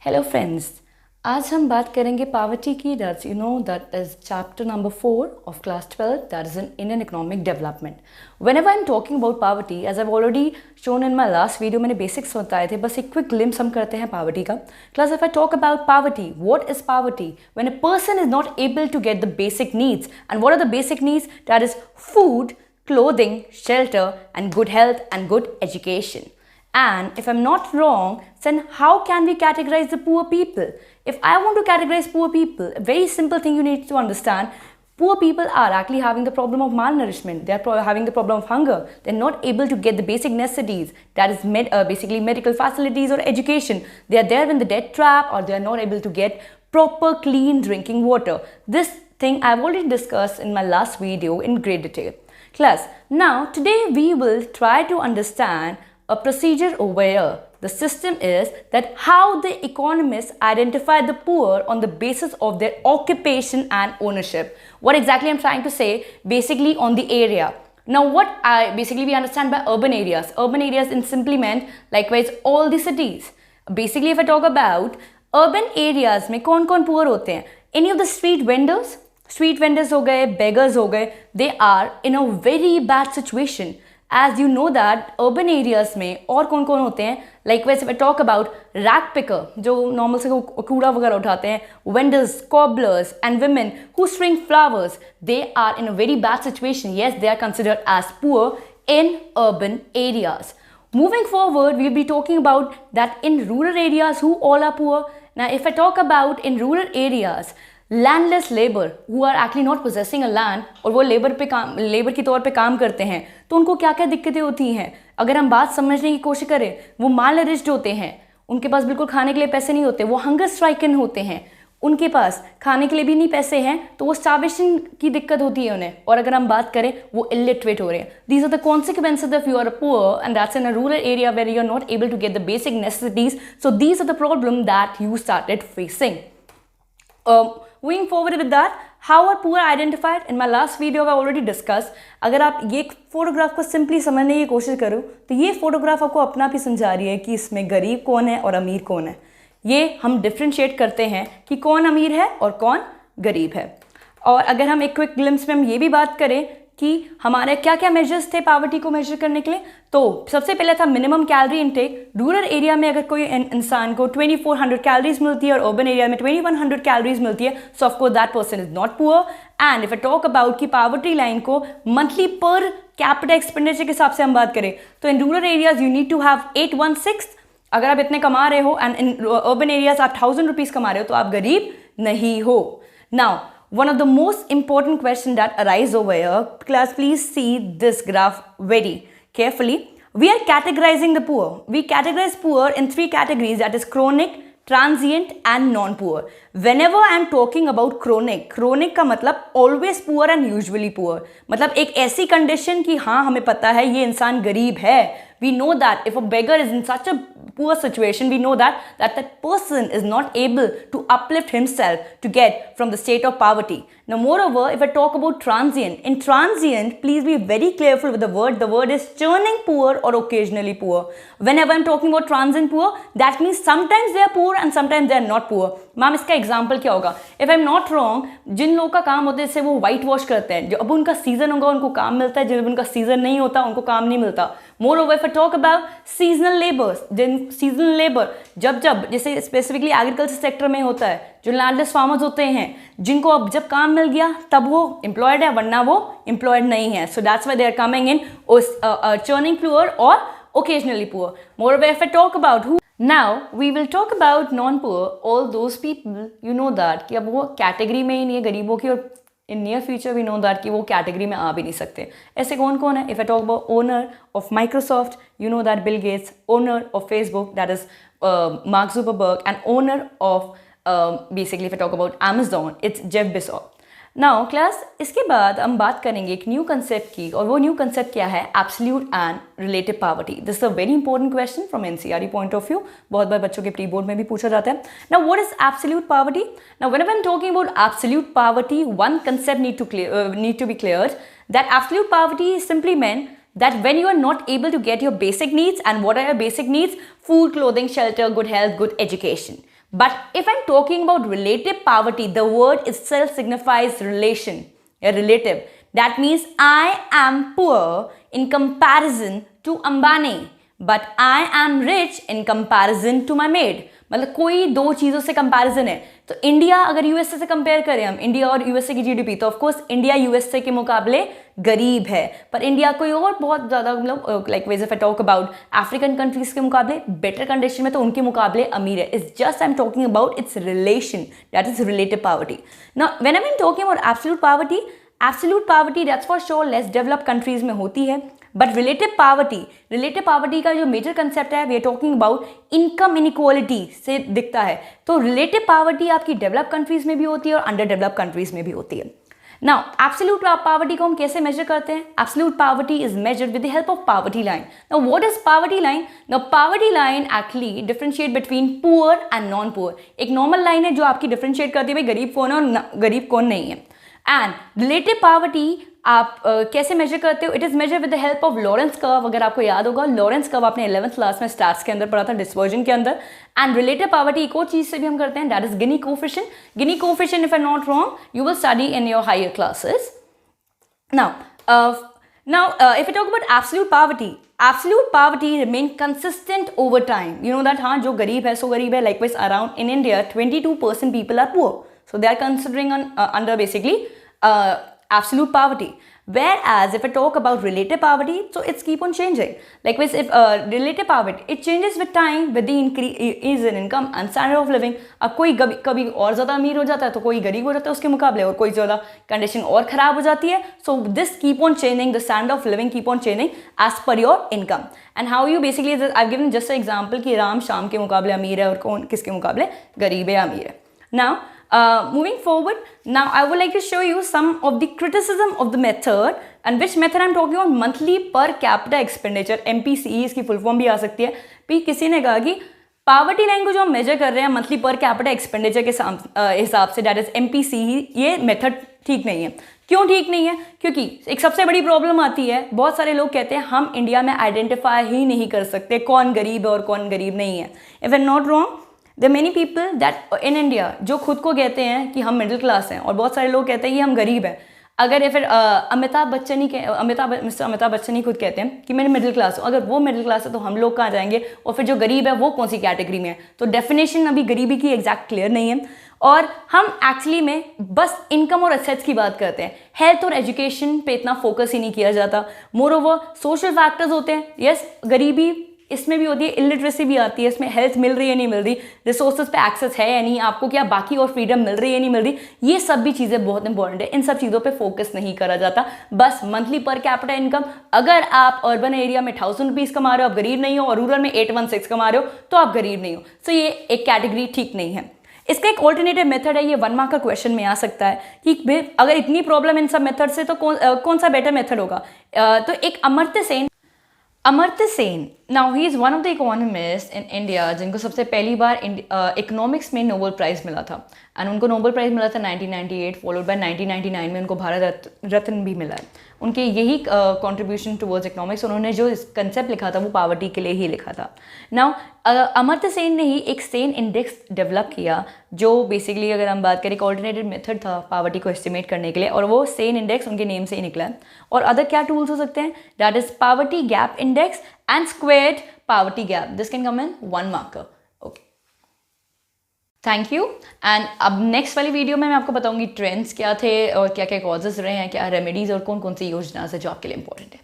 Hello friends, आज हम बात करेंगे पॉवर्टी की. That is chapter number 4 of class 12, that is in Indian economic development. Whenever I am talking about poverty, as I have already shown in my last video, मैंने basics बताए थे, बस एक क्विक ग्लिम्स हम करते हैं poverty का. Class, if I talk about poverty, what is poverty? When a person is not able to get the basic needs. And what are the basic needs? That is food, clothing, shelter, and good health and good education. And if I'm not wrong, then how can we categorize the poor people? If I want to categorize poor people, a very simple thing you need to understand, poor people are actually having the problem of malnourishment. They are having the problem of hunger. They're not able to get the basic necessities, that is basically medical facilities or education. They are there in the debt trap, or they are not able to get proper clean drinking water. This thing I've already discussed in my last video in great detail. Class, now today we will try to understand a procedure over here. The system is that how the economists identify the poor on the basis of their occupation and ownership. What exactly I'm trying to say? Basically on the area. Now what we understand by urban areas. Urban areas in simply meant likewise all the cities. Basically if I talk about urban areas में कौन-कौन poor होते हैं? Any of the street vendors? Street vendors हो गए, beggars हो गए, they are in a very bad situation. As you know that urban areas में और कौन कौन होते हैं, लाइक वैसे टॉक अबाउट रैक पिकर, जो नॉर्मल से कूड़ा वगैरह उठाते हैं, vendors, cobblers and women who string flowers, they are in a very bad situation. Yes, they are considered as poor in urban areas. Moving forward, we'll be talking about that in rural areas who all are poor. Now, if I talk about in rural areas, landless labour who are actually not possessing a land, और वो labour के तौर पे काम करते हैं, तो उनको क्या क्या दिक्कतें होती हैं. अगर हम बात समझने की कोशिश करें, वो मालनरिश्ड होते हैं, उनके पास बिल्कुल खाने के लिए पैसे नहीं होते, वो हंगर स्ट्राइकन होते हैं, उनके पास खाने के लिए भी नहीं पैसे हैं, तो वो स्टार्वेशन की दिक्कत होती है उन्हें. और अगर हम बात करें, वो इलिटरेट हो रहे हैं. These are the consequences if you are poor and that's in a rural area where you are not able to get the basic necessities. So these are the problem that you started facing. Moving forward with that, how are poor identified? In my last video I already discussed. अगर आप ये photograph को simply समझने की कोशिश करो, तो ये फोटोग्राफ आपको अपना आप ही समझा रही है कि इसमें गरीब कौन है और अमीर कौन है. ये हम डिफ्रेंशिएट करते हैं कि कौन अमीर है और कौन गरीब है. और अगर हम एक क्विक ग्लिम्स में हम ये भी बात करें कि हमारे क्या क्या मेजर्स थे पॉवर्टी को मेजर करने के लिए, तो सबसे पहले था minimum calorie intake. Rural area में अगर कोई इंसान को 2400 कैलोरीज मिलती है और अर्बन एरिया में 2100 कैलोरीज मिलती है, so of course that person is not poor. And if I talk about की पॉवर्टी लाइन को मंथली पर कैपिटा एक्सपेंडिचर के हिसाब से हम बात करें, तो in rural areas you need to have 816. अगर आप इतने कमा रहे हो एंड इन अर्बन एरियाज आप 1000 रुपीज कमा रहे हो, तो आप गरीब नहीं हो. Now one of the most important questions that arise over here, class, please see this graph very carefully. We are categorizing the poor. We categorize poor in 3 categories, that is chronic, transient and non-poor. Whenever I am talking about chronic का मतलब always poor and usually poor. मतलब एक ऐसी condition कि हाँ हमें पता है ये इंसान गरीब है. We know that if a beggar is in such a poor situation, we know that person is not able to uplift himself to get from the state of poverty. Now moreover, if I talk about transient, in transient, please be very careful with the word. The word is churning poor or occasionally poor. Whenever I'm talking about transient poor, that means sometimes they are poor and sometimes they are not poor. Ma'am इसका example क्या होगा? If I am not wrong, जिन लोगों का काम होता है जैसे वो व्हाइट वॉश करते हैं, जब उनका सीजन होगा उनको काम मिलता है, जब उनका सीजन नहीं होता उनको काम नहीं मिलता. More over if I talk about seasonal labours, seasonal labour जब जैसे स्पेसिफिकली एग्रीकल्चर सेक्टर में होता है, जो लैंडलेस फार्मर्स होते हैं, जिनको अब जब काम मिल गया तब वो एम्प्लॉयड है, वरना वो एम्प्लॉयड नहीं है. So that's why they are coming in churning poor और occasionally poor. Moreover if I talk about who, now we will talk about non-poor, all those people you know that कि अब वो category में ही नहीं है गरीबों की, और in near future we know that कि वो कैटेगरी में आ भी नहीं सकते. ऐसे कौन कौन है? If I talk about owner of Microsoft, you know that Bill Gates, owner of Facebook, that is Mark Zuckerberg, and owner of basically if I talk about Amazon, it's Jeff Bezos. Now class, इसके बाद हम बात करेंगे एक new concept की, और वो new concept क्या है? Absolute and relative poverty. This is a very important question from NCERT point of view. बहुत बार बच्चों के प्री बोर्ड में भी पूछा जाता है. Now what is absolute poverty? Now whenever I am talking about absolute poverty, one concept need to be clear, that absolute poverty simply meant that when you are not able to get your basic needs, and what are your basic needs? Food, clothing, shelter, good health, good education. But if I'm talking about relative poverty, the word itself signifies relation, a relative. That means I am poor in comparison to Ambani, but I am rich in comparison to my maid. मतलब कोई दो चीज़ों से comparison है. तो India अगर USA से compare करें हम, इंडिया और यूएसए की जीडीपी, तो ऑफ कोर्स इंडिया यूएसए के मुकाबले गरीब है, पर इंडिया कोई और बहुत ज़्यादा मतलब लाइक वेज if I talk about African countries के मुकाबले बेटर कंडीशन में, तो उनके मुकाबले अमीर है. It's just I am talking about its relation, that is relative poverty. Now when I am talking about absolute poverty that's for sure less developed countries में होती है. बट रिलेटिव पॉवर्टी का जो मेजर कंसेप्ट है, we are talking about income inequality से दिखता है. तो रिलेटिव पॉवर्टी आपकी डेवलप्ड कंट्रीज में भी होती है और अंडर डेवलप्ड कंट्रीज में भी होती है. नाउ एब्सोल्यूट पॉवर्टी को हम कैसे मेजर करते हैं? Absolute poverty is measured with the help of poverty line. Now what is poverty line? Now poverty line actually differentiate between poor and non poor. एक नॉर्मल लाइन है जो आपकी differentiate करती है भाई गरीब कौन है और गरीब कौन नहीं है. एंड रिलेटिव पॉवर्टी आप कैसे मेजर करते हो? It is measure with the help of Lorenz curve. अगर आपको याद होगा, लॉरेंस कर्व आपने 11th क्लास में स्टैट्स के अंदर पढ़ा था, डिस्पर्जन के अंदर. एंड रिलेटिव पॉवर्टी एक और चीज से भी हम करते हैं, that is Gini coefficient. Gini coefficient, if I am not wrong, you will study in your higher classes. Now, if I talk about absolute poverty remain consistent over time. You know that हाँ जो गरीब है सो गरीब है. Likewise, around in India, 22% people are poor. So they are considering under basically absolute poverty. Whereas if I talk about relative poverty, so it's keep on changing. Likewise, if relative poverty, it changes with time with the increase in income and standard of living. अब कोई कभी और ज़्यादा अमीर हो जाता है तो कोई गरीब हो जाता है उसके मुकाबले, और कोई ज़्यादा कंडीशन और ख़राब हो जाती है. So this keep on changing, the standard of living keep on changing as per your income. And how you basically, I've given just an example कि राम शाम के मुकाबले अमीर है और कौन किसके मुकाबले गरीब है अमीर है. Now, moving forward, now I would like to show you some of the criticism of the method, and which method I'm talking about, monthly per capita expenditure, MPCE इसकी फुल फॉर्म भी आ सकती है. भी किसी ने कहा कि पावर्टी लाइन को जो हम मेजर कर रहे हैं मंथली पर कैपिटा एक्सपेंडिचर के हिसाब से, दैट इज MPCE, ये मेथड ठीक नहीं है. क्यों ठीक नहीं है? क्योंकि एक सबसे बड़ी प्रॉब्लम आती है, बहुत सारे लोग कहते हैं हम इंडिया में आइडेंटिफाई ही नहीं कर सकते कौन गरीब है और कौन गरीब नहीं है. If I am not wrong, there are many people that in India जो खुद को कहते हैं कि हम मिडिल क्लास हैं, और बहुत सारे लोग कहते हैं कि हम गरीब हैं. अगर फिर अमिताभ बच्चन ही खुद कहते हैं कि मैं मिडिल क्लास हूँ. अगर वो मिडिल क्लास है तो हम लोग कहाँ जाएंगे, और फिर जो गरीब है वो कौन सी कैटेगरी में है? तो डेफिनेशन अभी गरीबी की एग्जैक्ट क्लियर नहीं है, और हम एक्चुअली में बस इनकम और एसेट्स की बात करते हैं. हेल्थ और एजुकेशन पे इतना फोकस ही नहीं किया जाता. मोर ओवर सोशल फैक्टर्स होते हैं. यस, गरीबी इसमें भी होती है, इलिटरेसी भी आती है, इसमें हेल्थ मिल रही है नहीं मिल रही, रिसोर्सेज पे एक्सेस है या नहीं, आपको क्या बाकी और फ्रीडम मिल रही है नहीं मिल रही, ये सब भी चीज़ें बहुत इंपॉर्टेंट है. इन सब चीज़ों पे फोकस नहीं करा जाता. बस मंथली पर कैपिटा इनकम, अगर आप अर्बन एरिया में 1000 रुपीज़ कमा रहे हो आप गरीब नहीं हो, और रूरल में 816 कमा रहे हो तो आप गरीब नहीं हो. सो ये एक कैटेगरी ठीक नहीं है. इसका एक ऑल्टरनेटिव मेथड है, ये 1 मार्क का क्वेश्चन में आ सकता है कि अगर इतनी प्रॉब्लम इन सब मेथड से तो कौन सा बेटर मेथड होगा. तो एक Amartya Sen, now he is one of the economist in India जिनको सबसे पहली बार इकोनॉमिक्स में नोबेल प्राइज़ मिला था. एंड उनको नोबेल प्राइज़ मिला था 1998, फॉलोड बाय 1999 में उनको भारत रत्न भी मिला है. उनके यही कंट्रीब्यूशन टुवर्ड्स इकोनॉमिक्स, उन्होंने जो कंसेप्ट लिखा था वो पॉवर्टी के लिए ही लिखा था. नाउ अमर्त्य सेन ने ही एक सेन इंडेक्स डेवलप किया जो बेसिकली अगर हम बात करें एक ऑल्टरनेटिव मेथड था पॉवर्टी को एस्टिमेट करने के लिए, और वो सेन इंडेक्स उनके नेम से ही निकला है. और अदर क्या टूल्स हो सकते हैं, that is poverty gap index and squared poverty gap. This can come in 1 marker. Okay, thank you. And अब नेक्स्ट वाली वीडियो में मैं आपको बताऊंगी ट्रेंड्स क्या थे और क्या क्या कॉजेज रहे हैं, क्या रेमेडीज और कौन कौन सी योजना है जो आपके लिए इंपॉर्टेंट है.